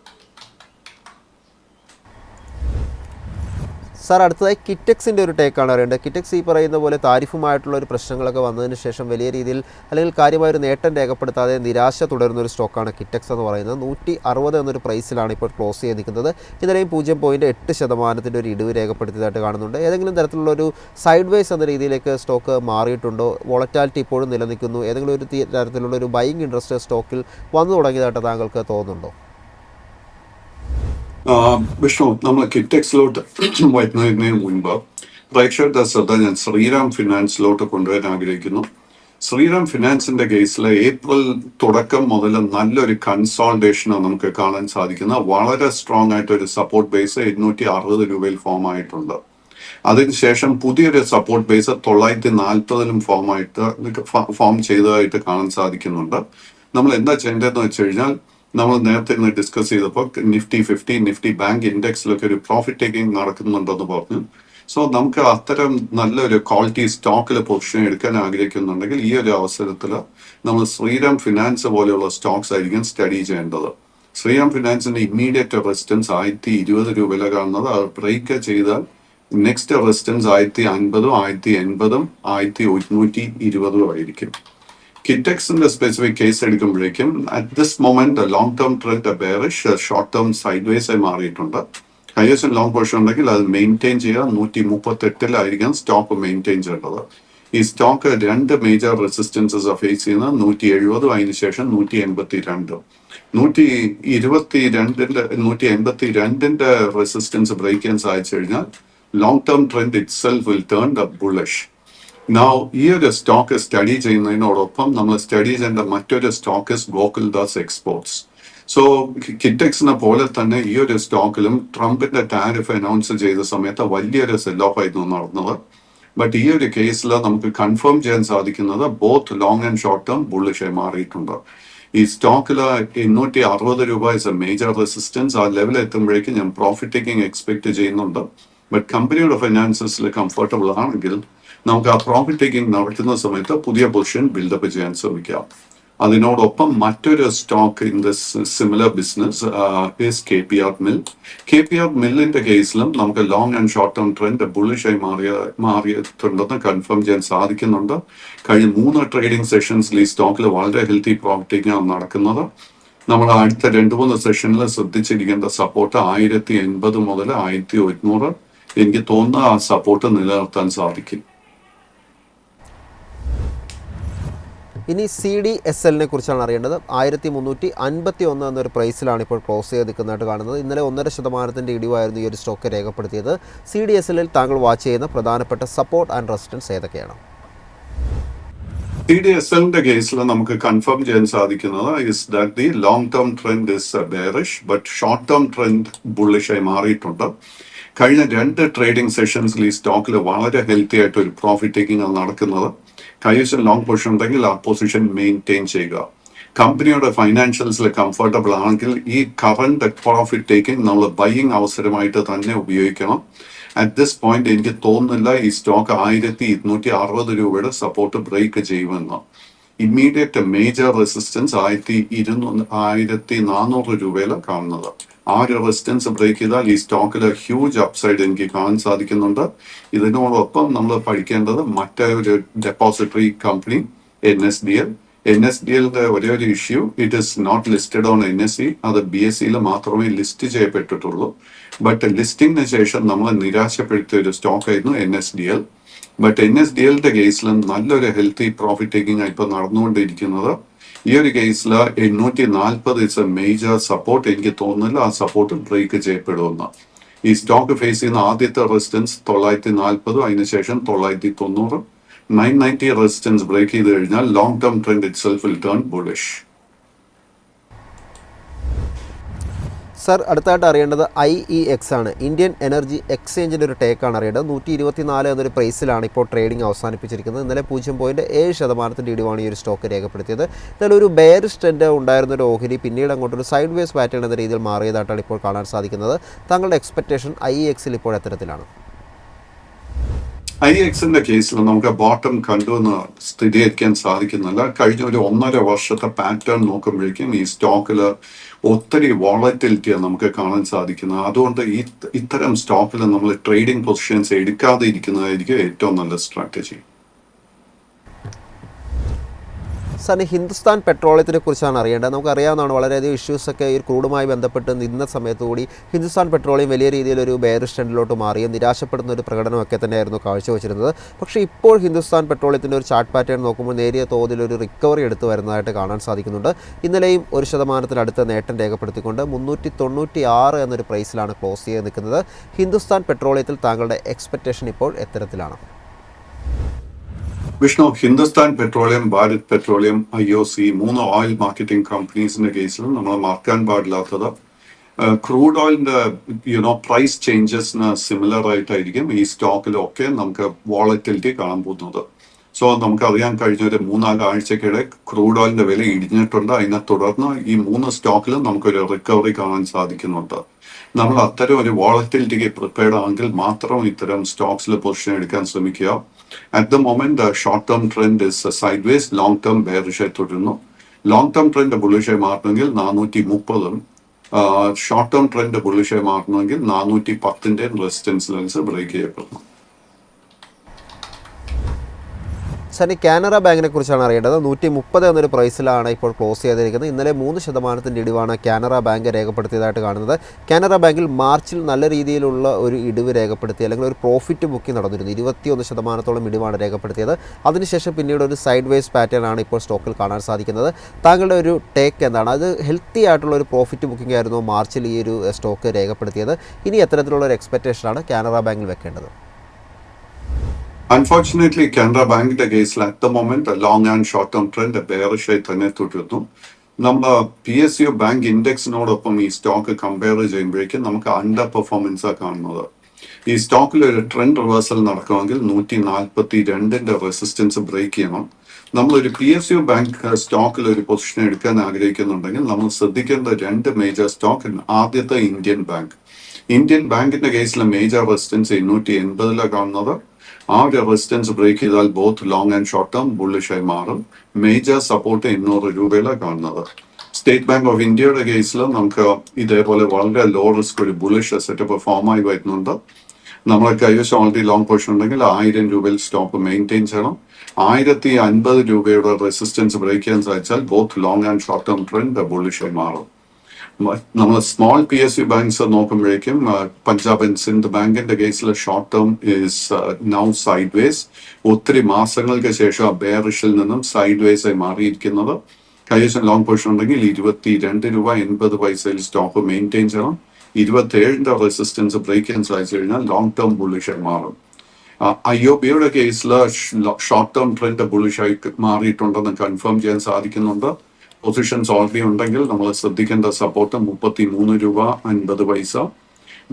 സാർ, അടുത്തതായി കിറ്റെക്സിൻ്റെ ഒരു ടേക്കാണ് അറിയേണ്ടത്. കിറ്റെക്സ് ഈ പറയുന്ന പോലെ താരിഫുമായിട്ടുള്ള ഒരു പ്രശ്നങ്ങളൊക്കെ വന്നതിന് ശേഷം വലിയ രീതിയിൽ അല്ലെങ്കിൽ കാര്യമായൊരു നേട്ടം രേഖപ്പെടുത്താതെ നിരാശ തുടരുന്ന ഒരു സ്റ്റോക്കാണ് കിറ്റെക്സ് എന്ന് പറയുന്നത്. 160 എന്നൊരു പ്രൈസിലാണ് ഇപ്പോൾ ക്ലോസ് ചെയ്ത് നിൽക്കുന്നത്. ഇന്നലെയും 0.8% ഒരു ഇടിവ് രേഖപ്പെടുത്തിയതായിട്ട് കാണുന്നുണ്ട്. ഏതെങ്കിലും തരത്തിലുള്ളൊരു സൈഡ് വേസ് എന്ന രീതിയിലേക്ക് സ്റ്റോക്ക് മാറിയിട്ടുണ്ടോ? വോളറ്റാലിറ്റി ഇപ്പോഴും നിലനിൽക്കുന്നു. ഏതെങ്കിലും ഒരു തരത്തിലുള്ള ഒരു ബൈയിങ് ഇൻട്രസ്റ്റ് സ്റ്റോക്കിൽ വന്നു തുടങ്ങിയതായിട്ട് താങ്കൾക്ക് തോന്നുന്നുണ്ടോ? വിഷ്ണു, നമ്മൾ കിറ്റെക്സിലോട്ട് വരുന്നതിന് മുൻപ് പ്രേക്ഷകരുടെ ശ്രദ്ധ ഞാൻ ശ്രീറാം ഫിനാൻസിലോട്ട് കൊണ്ടുവരാൻ ആഗ്രഹിക്കുന്നു. ശ്രീറാം ഫിനാൻസിന്റെ കേസിൽ ഏപ്രിൽ തുടക്കം മുതൽ നല്ലൊരു കൺസോൾട്ടേഷനാണ് നമുക്ക് കാണാൻ സാധിക്കുന്നത്. വളരെ സ്ട്രോങ് ആയിട്ട് ഒരു സപ്പോർട്ട് ബേസ് 860 ഫോം ആയിട്ടുണ്ട്. അതിനുശേഷം പുതിയൊരു സപ്പോർട്ട് ബേസ് 940 ഫോം ചെയ്തതായിട്ട് കാണാൻ സാധിക്കുന്നുണ്ട്. നമ്മൾ എന്താ ചെയ്യേണ്ടതെന്ന് വെച്ച് കഴിഞ്ഞാൽ, നമ്മൾ നേരത്തെ ഇന്ന് ഡിസ്കസ് ചെയ്തപ്പോൾ നിഫ്റ്റി 50, നിഫ്റ്റി ബാങ്ക് ഇൻഡെക്സിലൊക്കെ ഒരു പ്രോഫിറ്റ് ടേക്കിംഗ് നടക്കുന്നുണ്ടെന്ന് പറഞ്ഞു. സോ നമുക്ക് അത്തരം നല്ലൊരു ക്വാളിറ്റി സ്റ്റോക്കിൽ പൊസിഷൻ എടുക്കാൻ ആഗ്രഹിക്കുന്നുണ്ടെങ്കിൽ ഈ ഒരു അവസരത്തിൽ നമ്മൾ ശ്രീറാം ഫിനാൻസ് പോലെയുള്ള സ്റ്റോക്സ് ആയിരിക്കും സ്റ്റഡി ചെയ്യേണ്ടത്. ശ്രീറാം ഫിനാൻസിന്റെ ഇമ്മീഡിയറ്റ് റെസിസ്റ്റൻസ് 1,020 കാണുന്നത്. അത് ബ്രേക്ക് ചെയ്താൽ നെക്സ്റ്റ് റെസിസ്റ്റൻസ് 1,050, 1,080, 1,120 ആയിരിക്കും. കിറ്റെക്സിന്റെ സ്പെസിഫിക് കേസ് എടുക്കുമ്പോഴേക്കും at this moment long term trend bearish, short term sideways ആയി മാറിയിട്ടുണ്ട്. ഹൈയസ്റ്റ് ലോങ് പൊസിഷൻ ഉണ്ടെങ്കിൽ അത് മെയിൻറ്റെയിൻ ചെയ്യുക. 138 സ്റ്റോക്ക് മെയിൻറ്റെയിൻ ചെയ്യേണ്ടത്. ഈ സ്റ്റോക്ക് 2 മേജർ റെസിസ്റ്റൻസസ് ഫേസ് ചെയ്യുന്നത് 170, അതിനുശേഷം 182. 182ന്റെ റെസിസ്റ്റൻസ് ബ്രേക്ക് ചെയ്യാൻ സാധിച്ചു കഴിഞ്ഞാൽ long term trend it self will turn the bullish. ഈ ഒരു സ്റ്റോക്ക് സ്റ്റഡി ചെയ്യുന്നതിനോടൊപ്പം നമ്മൾ സ്റ്റഡി ചെയ്യേണ്ട മറ്റൊരു സ്റ്റോക്ക് ഗോകുൽദാസ് എക്സ്പോർട്സ്. സോ കിറ്റെക്സിനെ പോലെ തന്നെ ഈ ഒരു സ്റ്റോക്കിലും ട്രംപിന്റെ ടാരിഫ് അനൗൺസ് ചെയ്ത സമയത്ത് വലിയൊരു സെൽ ഓഫ് ആയിരുന്നു നടന്നത്. ബട്ട് ഈ ഒരു കേസിൽ നമുക്ക് കൺഫേം ചെയ്യാൻ സാധിക്കുന്നത് both long and short term ബുള്ളിഷായി മാറിയിട്ടുണ്ട്. ഈ സ്റ്റോക്കിൽ 860 ഇസ് എ മേജർ റെസിസ്റ്റൻസ്. ആ ലെവൽ എത്തുമ്പോഴേക്കും ഞാൻ പ്രോഫിറ്റ് ടേക്കിംഗ് എക്സ്പെക്ട് ചെയ്യുന്നുണ്ട്. ബട്ട് കമ്പനിയുടെ ഫൈനാൻസസിൽ കംഫർട്ടബിൾ ആണെങ്കിൽ നമുക്ക് ആ പ്രോഫിറ്റ് ടേക്കിംഗ് നടക്കുന്ന സമയത്ത് പുതിയ പൊസിഷൻ ബിൽഡപ്പ് ചെയ്യാൻ ശ്രമിക്കാം. അതിനോടൊപ്പം മറ്റൊരു stock in the similar business is KPR mill. KPR മില്ലിന്റെ കേസിലും നമുക്ക് long and short term trend ബുള്ളിഷായി മാറിയിട്ടുണ്ടെന്ന് കൺഫേം ചെയ്യാൻ സാധിക്കുന്നുണ്ട്. കഴിഞ്ഞ 3 ട്രേഡിംഗ് സെഷൻസിൽ ഈ സ്റ്റോക്കിൽ വളരെ ഹെൽത്തി പ്രോഫിറ്റ് ടേക്കിംഗ് ആണ് നടക്കുന്നത്. നമ്മൾ അടുത്ത 2-3 സെഷനിൽ ശ്രദ്ധിച്ചിരിക്കേണ്ട സപ്പോർട്ട് 1,080 മുതൽ 1,100. എനിക്ക് തോന്നുന്ന ആ സപ്പോർട്ട് നിലനിർത്താൻ സാധിക്കും. ഇനി CDSL കുറിച്ചാണ് അറിയേണ്ടത്. 1,351 എന്നൊരു പ്രൈസിലാണ് ഇപ്പോൾ ക്ലോസ് ചെയ്ത് നിൽക്കുന്നതായിട്ട് കാണുന്നത്. ഇന്നലെ 1.5% ഇടിവായിരുന്നു ഈ ഒരു സ്റ്റോക്ക് രേഖപ്പെടുത്തിയത്. CDSL താങ്കൾ വാച്ച് ചെയ്യുന്ന പ്രധാനപ്പെട്ട സപ്പോർട്ട് ആൻഡ് റെസിസ്റ്റൻസ് ഏതൊക്കെയാണ്? CDSLന്റെ കേസിൽ നമുക്ക് കൺഫേം ചെയ്യാൻ സാധിക്കുന്നത് is that the long term trend is bearish, but short term trend ബുള്ളിഷായി മാറിയിട്ടുണ്ട്. കഴിഞ്ഞ 2 ട്രേഡിംഗ് സെഷൻസിൽ ഈ സ്റ്റോക്കിൽ വളരെ ഹെൽത്തി ആയിട്ട് ഒരു പ്രോഫിറ്റ് ടേക്കിംഗ് ആണ് നടക്കുന്നത്. കൈവശം ലോങ് പൊസിഷൻ ഉണ്ടെങ്കിൽ ആ പൊസിഷൻ മെയിൻറ്റെയിൻ ചെയ്യുക. കമ്പനിയുടെ ഫൈനാൻഷ്യൽസിൽ കംഫർട്ടബിൾ ആണെങ്കിൽ ഈ കറന്റ് പ്രോഫിറ്റ് ടേക്കിംഗ് നമ്മൾ ബൈയിങ് അവസരമായിട്ട് തന്നെ ഉപയോഗിക്കണം. അറ്റ് ദിസ് പോയിന്റ് എനിക്ക് തോന്നുന്നില്ല ഈ സ്റ്റോക്ക് 1,260 സപ്പോർട്ട് ബ്രേക്ക് ചെയ്യുമെന്ന്. ഇമ്മീഡിയറ്റ് മേജർ റെസിസ്റ്റൻസ് 1400 രൂപയിലാണ് കാണുന്നത്. ആ ഒരു റെസിസ്റ്റൻസ് ബ്രേക്ക് ചെയ്താൽ ഈ സ്റ്റോക്കിൽ ഹ്യൂജ് അപ്സൈഡ് എനിക്ക് കാണാൻ സാധിക്കുന്നുണ്ട്. ഇതിനോടൊപ്പം നമ്മൾ പഠിക്കേണ്ടത് മറ്റൊരു ഡെപ്പോസിറ്ററി കമ്പനി NSDL. NSDLന്റെ ഒരേ ഒരു issue, it is not listed on NSE. അത് BSEയിൽ മാത്രമേ ലിസ്റ്റ് ചെയ്യപ്പെട്ടിട്ടുള്ളൂ. ബട്ട് ലിസ്റ്റിംഗിന് ശേഷം നമ്മൾ നിരാശപ്പെടുത്തിയ ഒരു സ്റ്റോക്ക് ആയിരുന്നു NSDL. ബട്ട് NSDLന്റെ കേസിൽ നല്ലൊരു ഹെൽത്തി പ്രോഫിറ്റ് ടേക്കിംഗ് ഇപ്പൊ നടന്നുകൊണ്ടിരിക്കുന്നത്. ഈ ഒരു കേസിൽ 840 ഇറ്റ്സ് എ മേജർ സപ്പോർട്ട്. എനിക്ക് തോന്നുന്നില്ല ആ സപ്പോർട്ട് ബ്രേക്ക് ചെയ്യപ്പെടുമെന്ന്. ഈ സ്റ്റോക്ക് ഫേസ് ചെയ്യുന്ന ആദ്യത്തെ റെസിസ്റ്റൻസ് 940, അതിനുശേഷം 990. 990 റെസിസ്റ്റൻസ് ബ്രേക്ക് ചെയ്ത് കഴിഞ്ഞാൽ long term trend it self will turn bullish. Sir, അടുത്തായിട്ട് അറിയേണ്ടത് IEX ആണ്. ഇന്ത്യൻ എനർജി എക്സ്ചേഞ്ചിൻ്റെ ഒരു ടേക്കാണ് അറിയേണ്ടത്. 124 എന്നൊരു പ്രൈസിലാണ് ഇപ്പോൾ ട്രേഡിംഗ് അവസാനിപ്പിച്ചിരിക്കുന്നത്. ഇന്നലെ 0.7% ഇടിവാണ് ഈ ഒരു സ്റ്റോക്ക് രേഖപ്പെടുത്തിയത്. എന്നാലും ഒരു ബെയറിഷ് ട്രെൻഡ് ഉണ്ടായിരുന്ന ഒരു ഓഹരി പിന്നീട് അങ്ങോട്ടൊരു സൈഡ് വേസ് പാറ്റേൺ എന്ന രീതിയിൽ മാറിയതായിട്ടാണ് ഇപ്പോൾ കാണാൻ സാധിക്കുന്നത്. താങ്കളുടെ എക്സ്പെക്റ്റേഷൻ IEXൽ ഇപ്പോൾ എത്തരത്തിലാണ്? IEXന്റെ കേസിൽ നമുക്ക് ബോട്ടം കണ്ടുവെന്ന് സ്ഥിരീകരിക്കാൻ സാധിക്കുന്നില്ല. കഴിഞ്ഞ ഒരു 1.5 വർഷത്തെ പാറ്റേൺ നോക്കുമ്പോഴേക്കും ഈ സ്റ്റോക്കിൽ ഒത്തിരി വോളറ്റിലിറ്റിയാണ് നമുക്ക് കാണാൻ സാധിക്കുന്നത്. അതുകൊണ്ട് ഇത്തരം സ്റ്റോക്കിൽ നമ്മൾ ട്രേഡിംഗ് പൊസിഷൻസ് എടുക്കാതെ ഇരിക്കുന്നതായിരിക്കും ഏറ്റവും നല്ല സ്ട്രാറ്റജി. സാറിന് ഹിന്ദുസ്ഥാൻ പെട്രോളിയത്തിനെ കുറിച്ചാണ് അറിയേണ്ടത്. നമുക്കറിയാവുന്നതാണ്, വളരെയധികം ഇഷ്യൂസൊക്കെ ഈ ക്രൂഡുമായി ബന്ധപ്പെട്ട് നിന്ന സമയത്ത് കൂടി ഹിന്ദുസ്ഥാൻ പെട്രോളിയം വലിയ രീതിയിലൊരു ബെയറിഷ് ട്രെൻഡിലോട്ട് മാറിയ നിരാശപ്പെടുന്ന ഒരു പ്രകടനമൊക്കെ തന്നെയായിരുന്നു കാഴ്ചവെച്ചിരുന്നത്. പക്ഷേ ഇപ്പോൾ ഹിന്ദുസ്ഥാൻ പെട്രോളിയത്തിൻ്റെ ഒരു ചാർട്ട് പാറ്റേൺ നോക്കുമ്പോൾ നേരിയ തോതിലൊരു റിക്കവറി എടുത്തു വരുന്നതായിട്ട് കാണാൻ സാധിക്കുന്നുണ്ട്. ഇന്നലെയും 1% നേട്ടം രേഖപ്പെടുത്തിക്കൊണ്ട് 396 എന്നൊരു പ്രൈസിലാണ് ക്ലോസ് ചെയ്ത് നിൽക്കുന്നത്. ഹിന്ദുസ്ഥാൻ പെട്രോളിയത്തിൽ താങ്കളുടെ എക്സ്പെക്റ്റേഷൻ ഇപ്പോൾ എത്തരത്തിലാണ്? Vishnu, Hindustan petroleum, Bharat petroleum, IOC 3 oil marketing കമ്പനീസിന്റെ കേസിലും നമ്മൾ മറക്കാൻ പാടില്ലാത്തത് ക്രൂഡ് ഓയിലിന്റെ പ്രൈസ് ചേഞ്ചസിന് സിമിലർ ആയിട്ടായിരിക്കും ഈ സ്റ്റോക്കിലൊക്കെ നമുക്ക് വോളറ്റിലിറ്റി കാണാൻ പോകുന്നത്. സോ നമുക്കറിയാൻ കഴിഞ്ഞ ഒരു 3-4 ആഴ്ചക്കിടെ ക്രൂഡ് ഓയിലിന്റെ വില ഇടിഞ്ഞിട്ടുണ്ട്. അതിനെ തുടർന്ന് ഈ 3 സ്റ്റോക്കിലും നമുക്കൊരു റിക്കവറി കാണാൻ സാധിക്കുന്നുണ്ട്. നമ്മൾ അത്തരം ഒരു വോളറ്റിലിറ്റിക്ക് പ്രിപ്പയർഡ് ആണെങ്കിൽ മാത്രം ഇത്തരം സ്റ്റോക്സിൽ പൊസിഷൻ എടുക്കാൻ ശ്രമിക്കുക. At the moment, the short-term trend is sideways, long-term bearish ആയി തുടരുന്നു. ലോങ്-ടേം ട്രെൻഡ് ബുള്ളിഷായി മാറണമെങ്കിൽ 430-ഉം, ഷോർട്ട്-ടേം ട്രെൻഡ് ബുള്ളിഷായി മാറണമെങ്കിൽ 410-ന്റെ റെസിസ്റ്റൻസ് ലെവൽസ് ബ്രേക്ക് ചെയ്യപ്പെടണം. സാറിന് കാനറ ബാങ്കിനെ കുറിച്ചാണ് അറിയേണ്ടത്. 130 എന്നൊരു പ്രൈസിലാണ് ഇപ്പോൾ ക്ലോസ് ചെയ്തിരിക്കുന്നത്. ഇന്നലെ 3% ഇടിവാണ് കാനറ ബാങ്ക് രേഖപ്പെടുത്തിയതായിട്ട് കാണുന്നത്. കാനറ ബാങ്കിൽ മാർച്ചിൽ നല്ല രീതിയിലുള്ള ഒരു ഇടിവ് രേഖപ്പെടുത്തി, അല്ലെങ്കിൽ ഒരു പ്രോഫിറ്റ് ബുക്കിംഗ് നടന്നിരുന്നു. 21% ഇടിവാണ് രേഖപ്പെടുത്തിയത്. അതിനുശേഷം പിന്നീട് ഒരു സൈഡ് വേസ് പാറ്റേൺ ആണ് ഇപ്പോൾ സ്റ്റോക്കിൽ കാണാൻ സാധിക്കുന്നത്. താങ്കളുടെ ഒരു ടേക്ക് എന്താണ്? അത് ഹെൽത്തി ആയിട്ടുള്ള ഒരു പ്രോഫിറ്റ് ബുക്കിംഗ് ആയിരുന്നു മാർച്ചിൽ ഈ ഒരു സ്റ്റോക്ക് രേഖപ്പെടുത്തിയത്. ഇനി എത്തരത്തിലുള്ള ഒരു എക്സ്പെക്റ്റേഷനാണ് കാനറ ബാങ്കിൽ വെക്കേണ്ടത്? അൺഫോർച്ചുനേറ്റ്ലി കാനറ ബാങ്കിന്റെ കേസിൽ at the moment long and short term trend ബെയറിഷായി തന്നെ തുടരുന്നു. നമ്മൾ PSU ബാങ്ക് ഇൻഡെക്സിനോടൊപ്പം ഈ സ്റ്റോക്ക് കമ്പയർ ചെയ്യുമ്പോഴേക്കും നമുക്ക് അണ്ടർ പെർഫോമൻസാണ് കാണുന്നത്. ഈ സ്റ്റോക്കിൽ ഒരു ട്രെൻഡ് റിവേഴ്സൽ നടക്കുമെങ്കിൽ 142-ന്റെ റെസിസ്റ്റൻസ് ബ്രേക്ക് ചെയ്യണം. നമ്മളൊരു PSU ബാങ്ക് സ്റ്റോക്കിൽ ഒരു പൊസിഷൻ എടുക്കാൻ ആഗ്രഹിക്കുന്നുണ്ടെങ്കിൽ നമ്മൾ ശ്രദ്ധിക്കേണ്ട 2 മേജർ സ്റ്റോക്ക്. ആദ്യത്തെ ഇന്ത്യൻ ബാങ്കിന്റെ കേസിലെ മേജർ റെസിസ്റ്റൻസ് 880 കാണുന്നത്. ആ ഒരു റെസിസ്റ്റൻസ് ബ്രേക്ക് ചെയ്താൽ both long and short term ബുള്ളിഷായി മാറും. മേജർ സപ്പോർട്ട് 800 രൂപയിലാണ് കാണുന്നത്. സ്റ്റേറ്റ് ബാങ്ക് ഓഫ് ഇന്ത്യയുടെ കേസിൽ നമുക്ക് ഇതേപോലെ വളരെ ലോ റിസ്ക് ഒരു ബുള്ളിഷ് സെറ്റപ്പ് ഫോമായി വരുന്നുണ്ട്. നമ്മളെ കൈവശം ഓൾറെഡി ലോങ് പൊസിഷൻ ഉണ്ടെങ്കിൽ 1000 രൂപയിൽ സ്റ്റോപ്പ് മെയിൻറ്റെയിൻ ചെയ്യണം. 1050 രൂപയുടെ റെസിസ്റ്റൻസ് ബ്രേക്ക് ചെയ്യാൻ സാധിച്ചാൽ both long and short term trend ബുള്ളിഷായി മാറും. നമ്മൾ സ്മോൾ PSU ബാങ്ക്സ് നോക്കുമ്പോഴേക്കും പഞ്ചാബ് ആൻഡ് സിന്ധ് ബാങ്കിന്റെ കേസിൽ short term is now sideways. ഒത്തിരി മാസങ്ങൾക്ക് ശേഷം ബെയറിഷിൽ നിന്നും സൈഡ് വേസ് ആയി മാറിയിരിക്കുന്നത്. കൈവശം ലോങ് പൊസിഷൻ ഉണ്ടെങ്കിൽ 22.80 സ്റ്റോപ്പ് മെയിൻറ്റെയിൻ ചെയ്യണം. 27-ന്റെ റെസിസ്റ്റൻസ് ബ്രേക്ക് ചെയ്യാൻ സാധിച്ചു കഴിഞ്ഞാൽ ലോങ് ടേം ബുള്ളിഷായി മാറും. IOBയുടെ കേസിൽ ഷോർട്ട് ടേം ട്രെൻഡ് ബുള്ളിഷായി മാറിയിട്ടുണ്ടെന്ന് കൺഫേം ചെയ്യാൻ സാധിക്കുന്നുണ്ട്. പൊസിഷൻസ് ഓൾറെഡി ഉണ്ടെങ്കിൽ നമ്മൾ ശ്രദ്ധിക്കേണ്ട സപ്പോർട്ട് 33 രൂപ 50 പൈസ.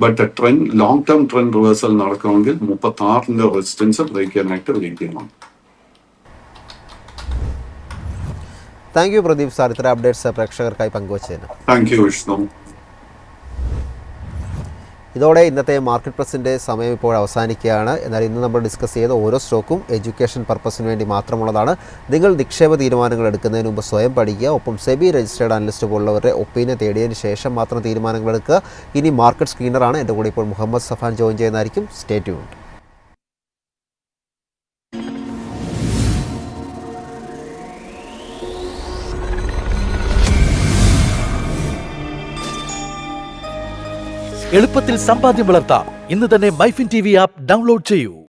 But trend long term trend reversal നടക്കണമെങ്കിൽ 36-ന്റെ റെസിസ്റ്റൻസ് ബ്രേക്ക് ചെയ്യാനായിട്ട് വെയിറ്റ് ചെയ്യണം. താങ്ക് യു പ്രദീപ് സാർ, ഇത്തരം അപ്ഡേറ്റ്സ് പ്രേക്ഷകർക്കായി പങ്കുവച്ചതിന്. Thank you Vishnu. ഇതോടെ ഇന്നത്തെ മാർക്കറ്റ് പ്രസിൻ്റെ സമയം ഇപ്പോൾ അവസാനിക്കുകയാണ്. എന്നാൽ ഇന്ന് നമ്മൾ ഡിസ്കസ് ചെയ്ത ഓരോ സ്റ്റോക്കും എഡ്യൂക്കേഷൻ പർപ്പസിന് വേണ്ടി മാത്രമുള്ളതാണ്. നിങ്ങൾ നിക്ഷേപ തീരുമാനങ്ങൾ എടുക്കുന്നതിന് മുമ്പ് സ്വയം പഠിക്കുക. ഒപ്പം സെബി രജിസ്റ്റേർഡ് അനലിസ്റ്റ് പോലുള്ളവരുടെ ഒപ്പീനിയൻ തേടിയതിന് ശേഷം മാത്രം തീരുമാനങ്ങൾ എടുക്കുക. ഇനി മാർക്കറ്റ് സ്ക്രീനറാണ് എൻ്റെ കൂടെ ഇപ്പോൾ മുഹമ്മദ് സഫാൻ ജോയിൻ ചെയ്യുന്നതായിരിക്കും. Stay tuned. എളുപ്പത്തിൽ സമ്പാദ്യം വളർത്താം. ഇന്ന് തന്നെ മൈഫിൻ TV ആപ്പ് ഡൗൺലോഡ് ചെയ്യൂ.